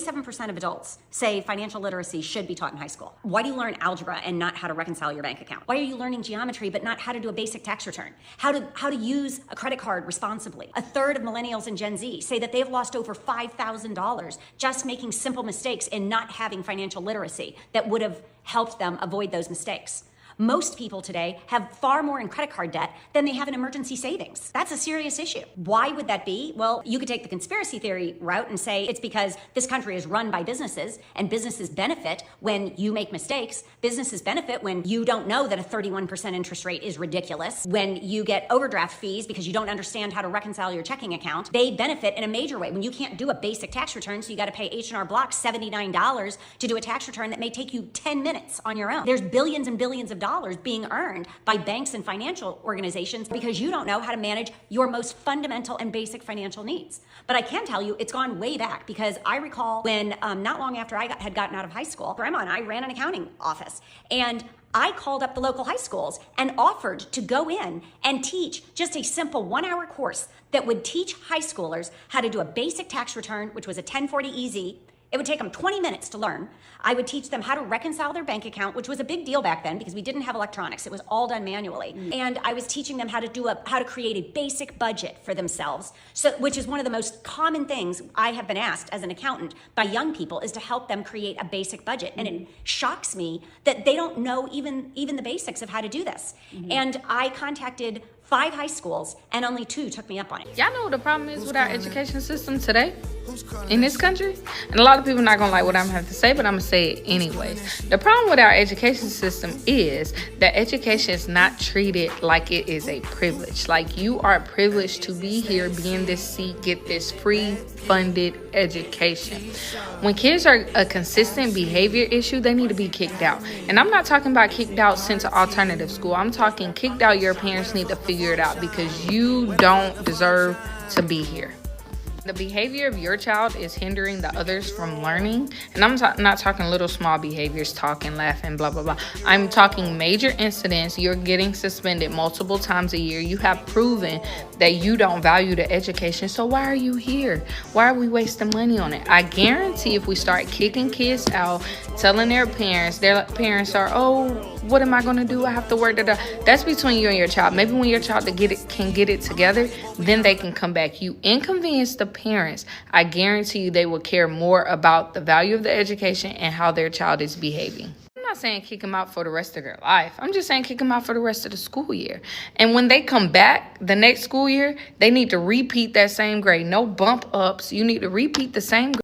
47% of adults say financial literacy should be taught in high school. Why do you learn algebra and not how to reconcile your bank account? Why are you learning geometry but not how to do a basic tax return? How to use a credit card responsibly? A third of millennials and Gen Z say that they've lost over $5,000 just making simple mistakes and not having financial literacy that would have helped them avoid those mistakes. Most people today have far more in credit card debt than they have in emergency savings. That's a serious issue. Why would that be? Well, you could take the conspiracy theory route and say it's because this country is run by businesses and businesses benefit when you make mistakes. Businesses benefit when you don't know that a 31% interest rate is ridiculous. When you get overdraft fees because you don't understand how to reconcile your checking account, they benefit in a major way. When you can't do a basic tax return, so you got to pay H&R Block $79 to do a tax return that may take you 10 minutes on your own. There's billions and billions of dollars being earned by banks and financial organizations because you don't know how to manage your most fundamental and basic financial needs. But I can tell you it's gone way back, because I recall when not long after I had gotten out of high school, Grandma and I ran an accounting office, and I called up the local high schools and offered to go in and teach just a simple 1-hour course that would teach high schoolers how to do a basic tax return, which was a 1040 EZ. It would take them 20 minutes to learn. I would teach them how to reconcile their bank account, which was a big deal back then because we didn't have electronics. It was all done manually. And I was teaching them how to create a basic budget for themselves, which is one of the most common things I have been asked as an accountant by young people, is to help them create a basic budget. And it shocks me that they don't know even the basics of how to do this. And I contacted 5 high schools and only 2 took me up on it. Y'all know what the problem is with our education system today in this country? And a lot of people are not going to like what I'm having to say, but I'm going to say it anyways. The problem with our education system is that education is not treated like it is a privilege. Like, you are privileged to be here, be in this seat, get this free funded education. When kids are a consistent behavior issue, they need to be kicked out. And I'm not talking about kicked out sent to alternative school. I'm talking kicked out. Your parents need to figure it out, because you don't deserve to be here. The behavior of your child is hindering the others from learning. And I'm not talking little small behaviors, talking, laughing, blah, blah, blah. I'm talking major incidents. You're getting suspended multiple times a year. You have proven that you don't value the education. So why are you here? Why are we wasting money on it? I guarantee if we start kicking kids out, telling their parents are, oh, what am I going to do? I have to work. That's between you and your child. Maybe when your child can get it together, then they can come back. You inconvenience the parents. I guarantee you they will care more about the value of the education and how their child is behaving. I'm not saying kick them out for the rest of their life. I'm just saying kick them out for the rest of the school year. And when they come back the next school year, they need to repeat that same grade. No bump ups. You need to repeat the same grade.